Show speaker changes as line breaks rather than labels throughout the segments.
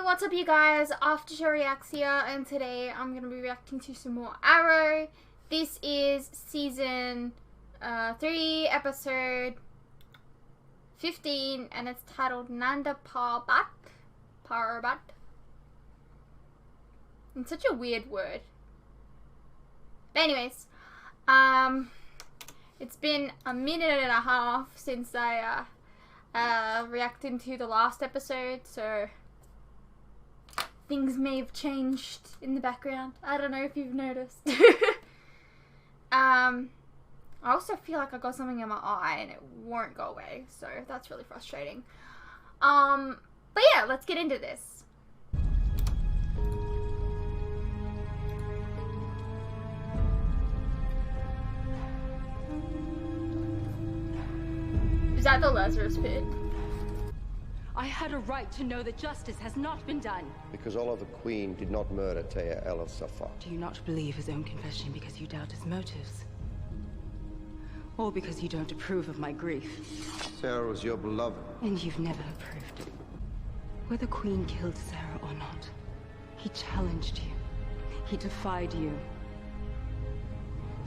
what's up you guys, Aftershow Reacts here, and today I'm going to be reacting to some more Arrow. This is season 3, episode 15, and it's titled Nanda Parbat. Parbat. It's such a weird word. But anyways, it's been a minute and a half since I reacted to the last episode, so things may have changed in the background. I don't know if you've noticed. I also feel like I got something in my eye and it won't go away, so that's really frustrating. But yeah, let's get into this. Is that the Lazarus pit?
I had a right to know that justice has not been done.
Because Oliver Queen did not murder Taya El of Safa.
Do you not believe his own confession because you doubt his motives? Or because you don't approve of my grief?
Sarah was your beloved.
And you've never approved. Whether Queen killed Sarah or not, he challenged you. He defied you.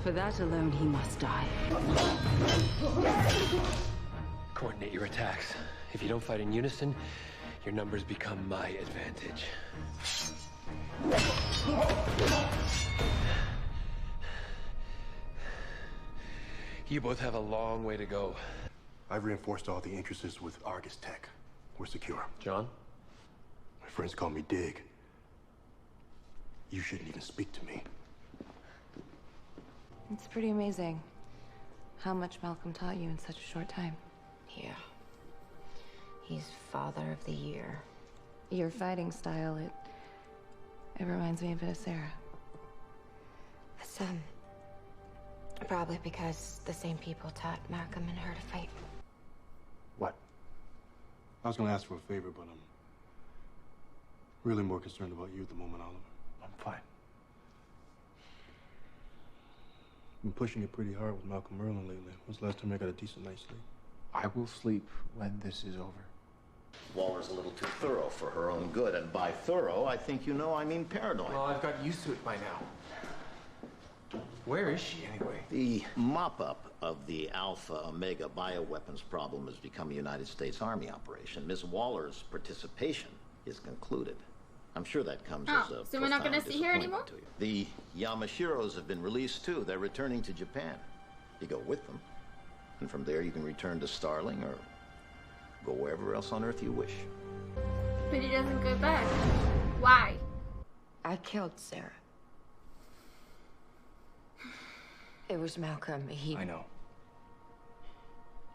For that alone, he must die.
Coordinate your attacks. If you don't fight in unison, your numbers become my advantage. You both have a long way to go.
I've reinforced all the entrances with Argus tech. We're secure.
John?
My friends call me Dig. You shouldn't even speak to me.
It's pretty amazing how much Malcolm taught you in such a short time.
Yeah. He's Father of the Year.
Your fighting style, it reminds me a bit of Sarah.
It's, probably because the same people taught Malcolm and her to fight.
What? I was gonna ask for a favor, but I'm really more concerned about you at the moment, Oliver.
I'm fine.
Been pushing it pretty hard with Malcolm Merlin lately. When's the last time I got a decent night's sleep?
I will sleep when this is over.
Waller's a little too thorough for her own good, and by thorough, I think you know I mean paranoid.
Well, I've got used to it by now. Where is she, anyway?
The mop-up of the Alpha-Omega bioweapons problem has become a United States Army operation. Ms. Waller's participation is concluded. I'm sure that comes as a
so we're not going to see her anymore?
to you. The Yamashiros have been released, too. They're returning to Japan. You go with them, and from there you can return to Starling or go wherever else on Earth you wish.
But he doesn't go back. Why?
I killed Sarah. It was Malcolm.
I know.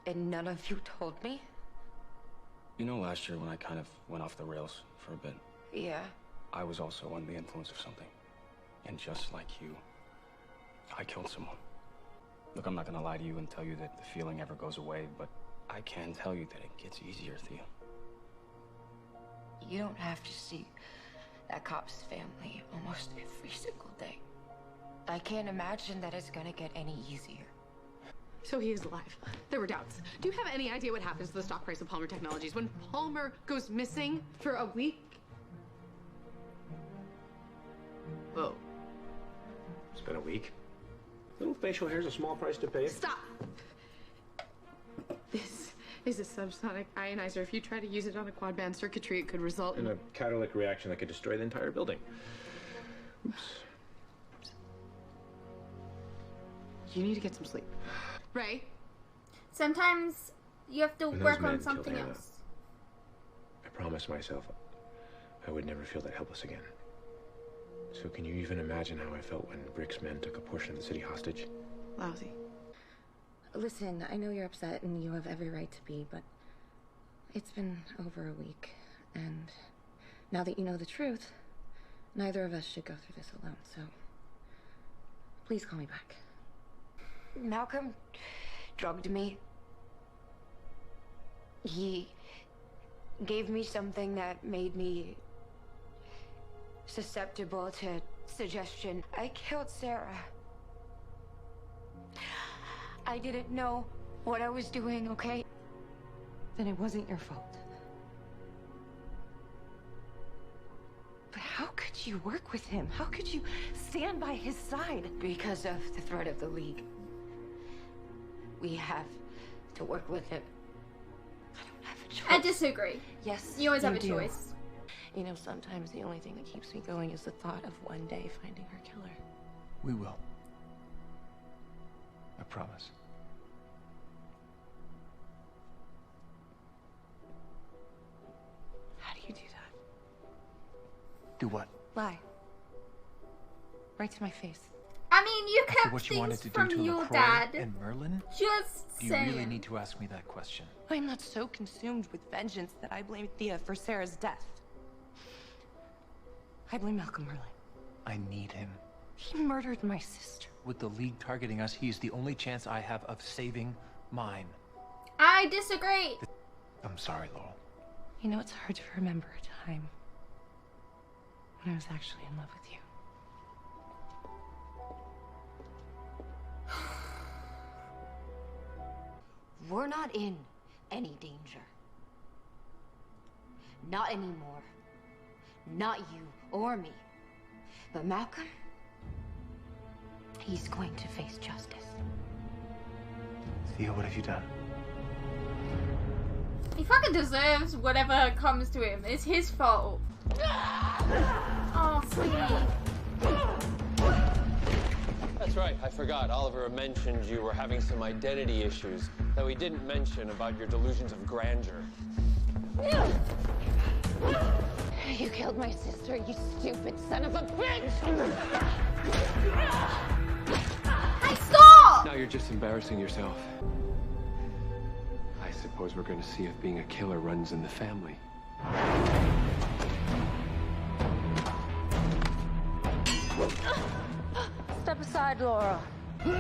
And none of you told me?
You know, last year when I kind of went off the rails for a bit,
Yeah.
I was also under the influence of something. And just like you, I killed someone. Look, I'm not gonna lie to you and tell you that the feeling ever goes away, but I can tell you that it gets easier, Thea.
You don't have to see that cop's family almost every single day. I can't imagine that it's gonna get any easier.
So he is alive. There were doubts. Do you have any idea what happens to the stock price of Palmer Technologies when Palmer goes missing for a week?
Oh. It's been a week. Little facial hair's a small price to pay.
Stop! This is a subsonic ionizer. If you try to use it on a quad band circuitry, it could result
In a catalytic reaction that could destroy the entire building. Oops.
You need to get some sleep. Ray?
Sometimes you have to
When
work
those men
on something
killed Hannah,
else.
I promised myself I would never feel that helpless again. So can you even imagine how I felt when Rick's men took a portion of the city hostage?
Lousy.
Listen, I know you're upset and you have every right to be, but it's been over a week, and now that you know the truth, neither of us should go through this alone, so please call me back.
Malcolm drugged me. He gave me something that made me susceptible to suggestion. I killed Sarah. I didn't know what I was doing, okay?
Then it wasn't your fault. How could you work with him? How could you stand by his side?
Because of the threat of the League. We have to work with him. I don't have a choice.
I disagree.
Yes,
You always have a
do.
choice.
You know, sometimes the only thing that keeps me going is the thought of one day finding her killer.
We will. I promise.
How do you do that?
Do what?
Lie. Right to my face.
I mean, you
After
kept
what you
things
wanted to do
from
to
your
LaCroix
dad.
and Merlin?
Just
Do you
saying.
really need to ask me that question?
I'm not so consumed with vengeance that I blame Thea for Sarah's death. I blame Malcolm Merlin.
I need him.
He murdered my sister.
With the League targeting us, he's the only chance I have of saving mine.
I disagree.
I'm sorry, Laurel.
You know, it's hard to remember a time when I was actually in love with you.
We're not in any danger. Not anymore. Not you or me. But Malcolm, he's going to face justice.
Thea, what have you done?
He fucking deserves whatever comes to him. It's his fault. Oh, sweetie.
That's right, I forgot. Oliver mentioned you were having some identity issues, though he didn't mention about your delusions of grandeur.
You killed my sister, you stupid son of a bitch!
Hey, stop!
Now you're just embarrassing yourself. I suppose we're going to see if being a killer runs in the family.
Step aside, Laura.
You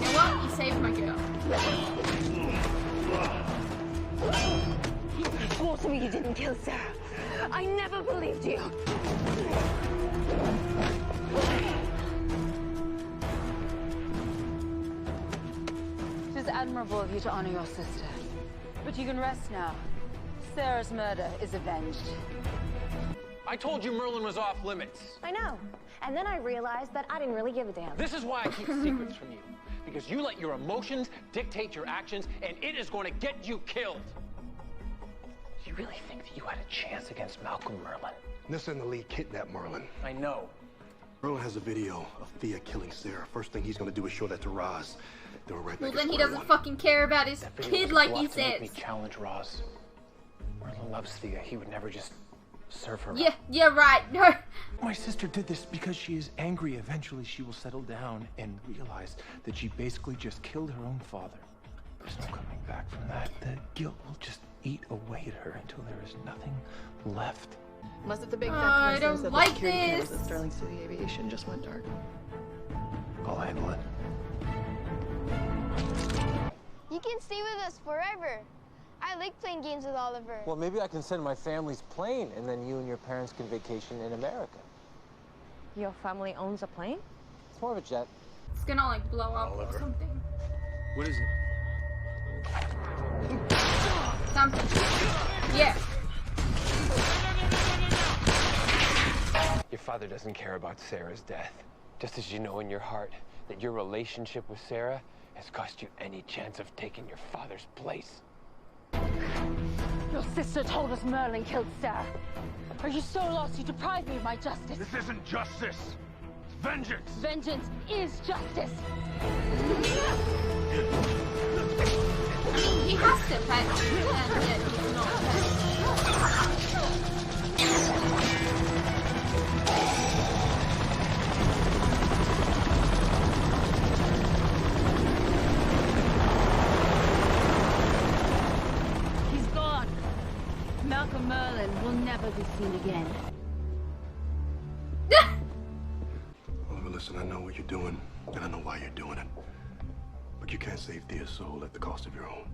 know what? You saved my girl.
You swore to me you didn't kill Sarah. I never believed you.
It is admirable of you to honor your sister. But you can rest now. Sarah's murder is avenged.
I told you Merlin was off limits.
I know. And then I realized that I didn't really give a damn.
This is why I keep secrets from you. Because you let your emotions dictate your actions, and it is going to get you killed. Do you really think that you had a chance against Malcolm Merlin?
Nissa and the League kidnapped Merlin.
I know.
Merlin has a video of Thea killing Sarah. First thing he's gonna do is show that to Roz. Then we're right
Well,
back at
then he
square
doesn't
one.
fucking care about his
That video
kid
was
like he
bluff to make me
says.
challenge Roz. Merlin loves Thea. He would never just serve her.
Yeah, right. No.
My sister did this because she is angry. Eventually she will settle down and realize that she basically just killed her own father. There's no coming back from that. The guilt will just eat away at her until there is nothing left.
Unless it's a big
I
fact
don't
that
like
the security cameras
this.
at Sterling City Aviation just went dark.
I'll handle it.
You can stay with us forever. I like playing games with Oliver.
Well, maybe I can send my family's plane, and then you and your parents can vacation in America.
Your family owns a plane?
It's more of a jet.
It's gonna like blow up or something.
What is it?
Something. Yeah.
Your father doesn't care about Sarah's death. Just as you know in your heart that your relationship with Sarah has cost you any chance of taking your father's place.
Your sister told us Merlin killed Sarah. Are you so lost you deprive me of my justice?
This isn't justice. It's vengeance.
Vengeance is justice.
He has to pay, and yet he's not paying.
He's gone. Malcolm Merlin will never be seen again.
Oliver, listen, I know what you're doing, and I know why you're doing it. But you can't save Thea's soul at the cost of your own.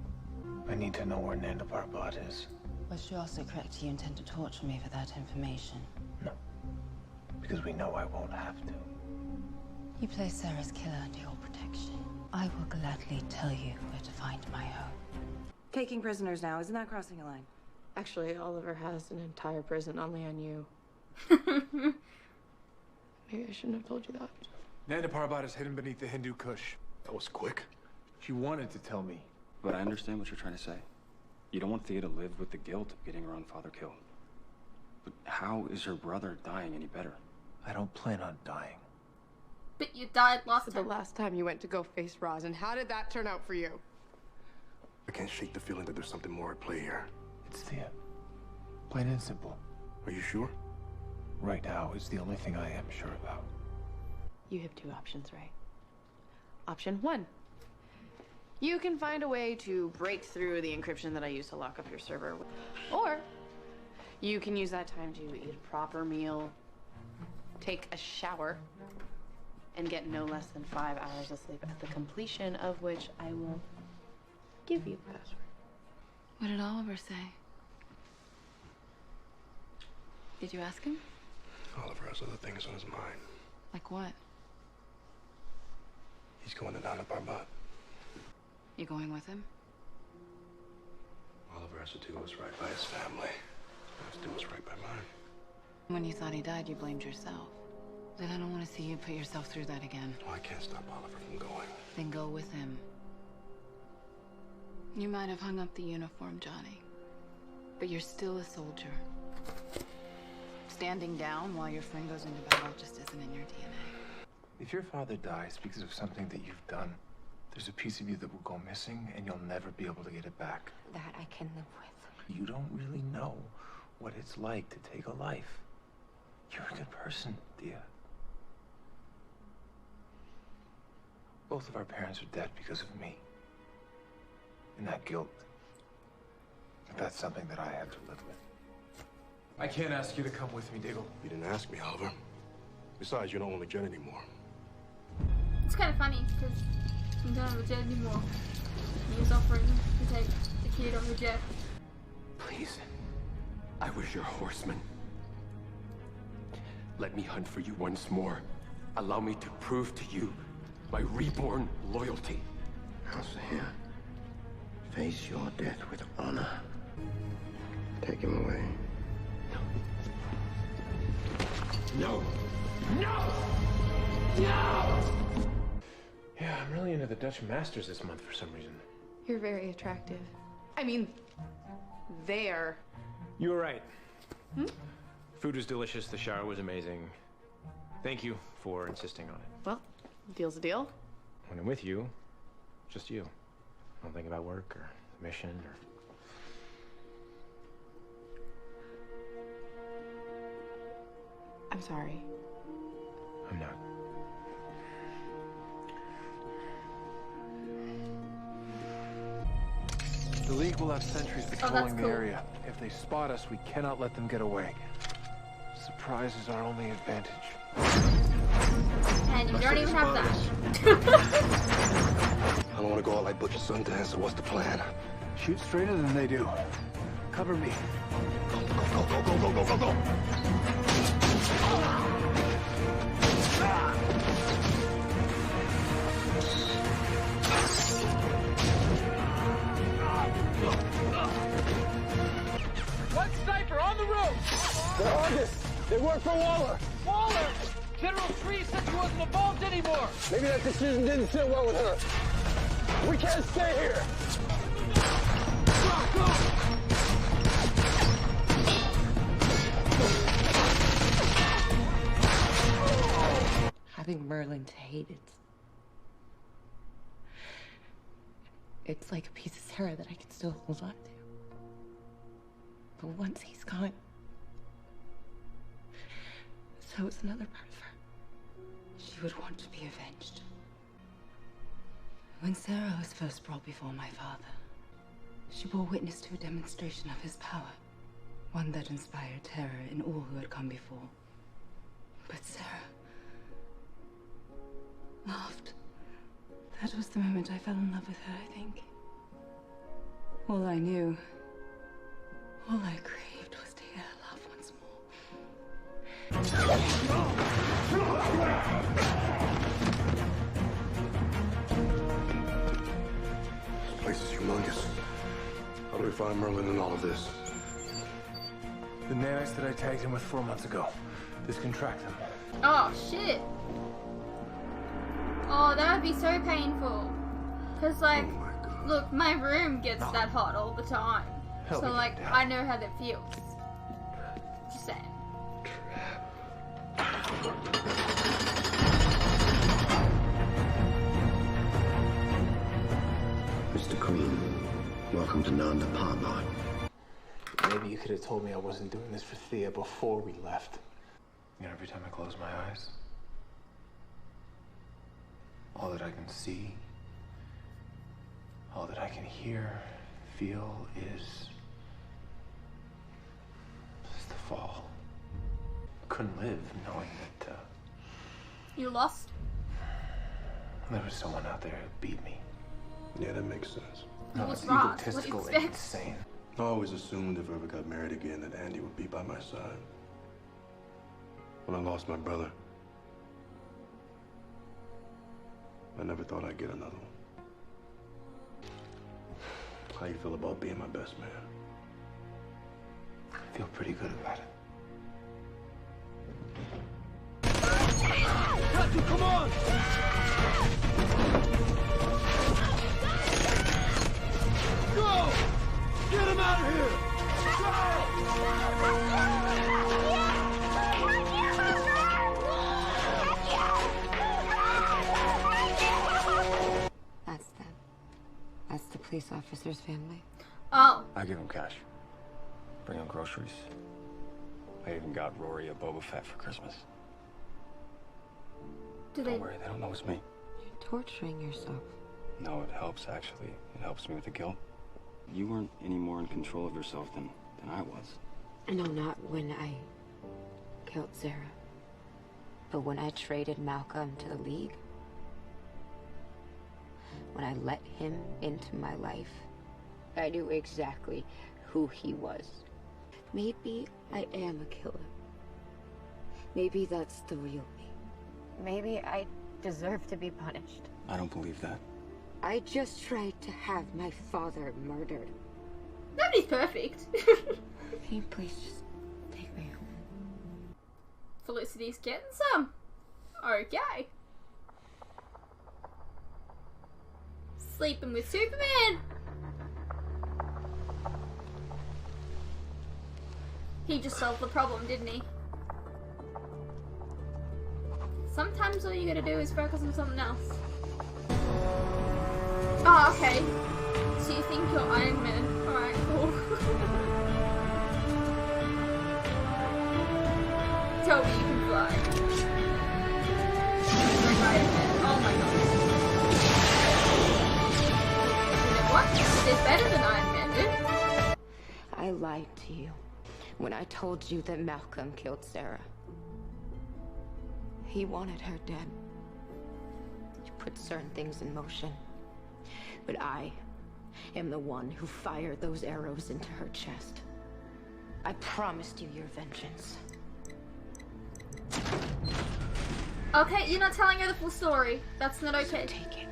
I need to know where Nanda Parbat is.
Was you also correct? You intend to torture me for that information?
No. Because we know I won't have to.
You place Sarah's killer under your protection. I will gladly tell you where to find my own.
Taking prisoners now, isn't that crossing a line?
Actually, Oliver has an entire prison only on you. Maybe I shouldn't have told you that.
Nanda Parbat is hidden beneath the Hindu Kush.
That was quick.
She wanted to tell me.
But I understand what you're trying to say. You don't want Thea to live with the guilt of getting her own father killed. But how is her brother dying any better?
I don't plan on dying.
But you died last
So
time.
the last time you went to go face Roz, and how did that turn out for you?
I can't shake the feeling that there's something more at play here.
It's Thea. Plain and simple.
Are you sure?
Right now is the only thing I am sure about.
You have two options, right? Option one. You can find a way to break through the encryption that I used to lock up your server. Or you can use that time to eat a proper meal, take a shower, and get no less than 5 hours of sleep, at the completion of which I will give you the password.
What did Oliver say? Did you ask him?
Oliver has other things on his mind.
Like what?
He's going to Nanda Parbat.
You going with him?
Oliver has to do what's right by his family. I have to do what's right by mine.
When you thought he died, you blamed yourself. Then I don't want to see you put yourself through that again.
Oh, I can't stop Oliver from going.
Then go with him. You might have hung up the uniform, Johnny. But you're still a soldier. Standing down while your friend goes into battle just isn't in your DNA.
If your father dies because of something that you've done, there's a piece of you that will go missing and you'll never be able to get it back.
That I can live with.
You don't really know what it's like to take a life. You're a good person, Thea. Both of our parents are dead because of me. And that guilt, that's something that I have to live with. I can't ask you to come with me, Diggle.
You didn't ask me, Oliver. Besides, you don't own a jet anymore.
It's kind of funny because you don't have a jet anymore. He was offering to take the kid on the jet.
Please, I was your horseman. Let me hunt for you once more. Allow me to prove to you my reborn loyalty.
I'll say here. Face your death with honor. Take him away.
No! No! No!
Yeah, I'm really into the Dutch Masters this month for some reason.
You're very attractive. I mean, there.
You were right.
Hmm?
Food was delicious, the shower was amazing. Thank you for insisting on it.
Well, deal's a deal.
When I'm with you, just you. I don't think about work or the mission or...
I'm sorry.
I'm not.
The League will have sentries patrolling the area. If they spot us, we cannot let them get away. Surprise is our only advantage.
And you don't even have that.
I don't want to go out like Butcher Sundance, so what's the plan?
Shoot straighter than they do. Cover me.
Go, go, go, go, go, go, go, go!
One sniper on the roof!
They're August! They work for Waller!
Waller! General Tree said she wasn't involved anymore!
Maybe that decision didn't sit well with her. We can't stay here!
Go, go!
Having Merlin to hate it's like a piece of Sarah that I can still hold on to. But once he's gone, so is another part of her. She would want to be avenged. When Sarah was first brought before my father, she bore witness to a demonstration of his power, one that inspired terror in all who had come before. But Sarah laughed. That was the moment I fell in love with her, I think. All I knew, all I craved was to hear her laugh once
This place is humongous. How do we find Merlin in all of this?
The nanites that I tagged him with 4 months ago. This can track them.
Oh, shit. Oh, that would be so painful. Because, like, look, my room gets that hot all the time.
Help
So,
me
like,
get down.
I know how that feels. Just saying.
Mr. Queen, welcome to Nanda, Parbat.
Maybe you could have told me I wasn't doing this for Thea before we left. You know, every time I close my eyes, all that I can see, all that I can hear, feel is the fall. Couldn't live knowing that
You lost?
there was someone out there who beat me.
Yeah, that makes sense.
You
No,
was
it's
right.
egotistical
What do you
and
expect?
insane.
I always assumed if I ever got married again that Andy would be by my side. When I lost my brother, I never thought I'd get another one. How you feel about being my best man?
I feel pretty good about it.
Captain, come on! Go! Get him out of here!
That's them. That's the police officer's family.
Oh.
I give him cash. Bring him groceries. I even got Rory a Boba Fett for Christmas.
Do
Don't worry, they don't know it's me.
You're torturing yourself.
No, it helps, actually. It helps me with the guilt. You weren't any more in control of yourself than I was.
No, not when I killed Sarah. But when I traded Malcolm to the League, when I let him into my life, I knew exactly who he was. Maybe I am a killer. Maybe that's the real me.
Maybe I deserve to be punished.
I don't believe that.
I just tried to have my father murdered.
Nobody's perfect.
Can you please just take me home?
Felicity's getting some. Okay. Sleeping with Superman. He just solved the problem, didn't he? Sometimes all you gotta do is focus on something else. Oh, okay. So you think you're Iron Man. Alright, cool. Tell me you can fly. Like Iron Man. Oh my god. You know what? It's better than Iron Man, dude.
I lied to you when I told you that Malcolm killed Sarah. He wanted her dead. He put certain things in motion. But I am the one who fired those arrows into her chest. I promised you your vengeance.
Okay, you're not telling her the full story. That's not okay.
Take it.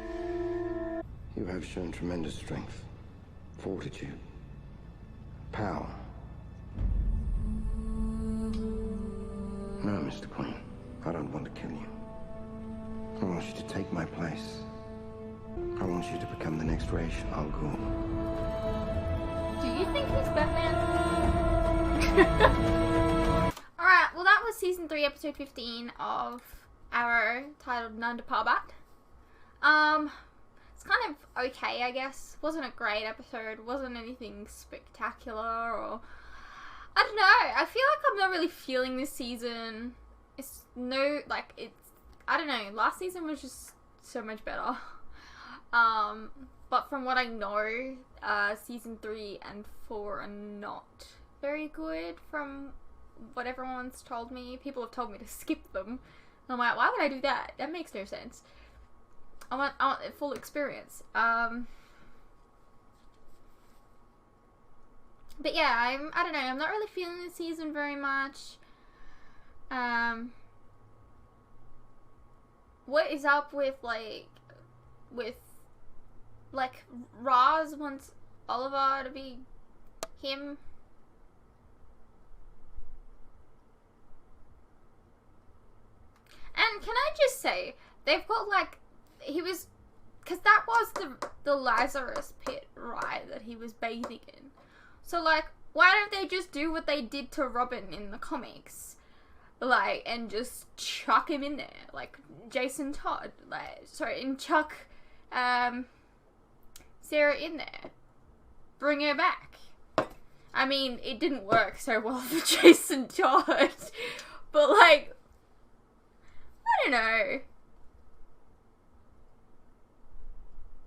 You have shown tremendous strength, fortitude, power. No, Mr. Queen, I don't want to kill you. I want you to take my place. I want you to become the next Ra's al Ghul.
Do you think he's Batman? Alright, well that was season 3, episode 15 of Arrow, titled Nanda Parbat. It's kind of okay, I guess. Wasn't a great episode, wasn't anything spectacular, or I don't know, I feel like I'm not really feeling this season. It's no, like, it's, I don't know, last season was just so much better. But from what I know, season 3 and 4 are not very good from what everyone's told me. People have told me to skip them. And I'm like, why would I do that? That makes no sense. I want the full experience. But yeah, I don't know, I'm not really feeling this season very much. What is up with, Roz wants Oliver to be him. And can I just say, they've got like, he was, because that was the Lazarus pit, right, that he was bathing in. So like, why don't they just do what they did to Robin in the comics? Like, and just chuck him in there, like Jason Todd, like, sorry, and chuck Sarah in there. Bring her back. I mean, it didn't work so well for Jason Todd, but like, I don't know.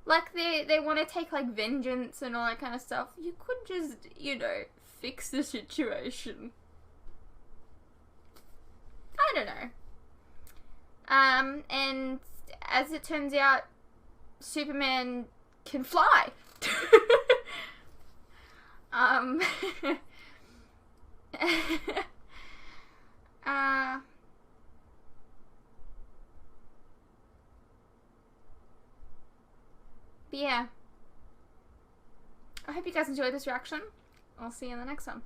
Like, they want to take, like, vengeance and all that kind of stuff. You could just, you know, fix the situation. I don't know. And as it turns out, Superman can fly. But yeah. I hope you guys enjoyed this reaction. I'll see you in the next one.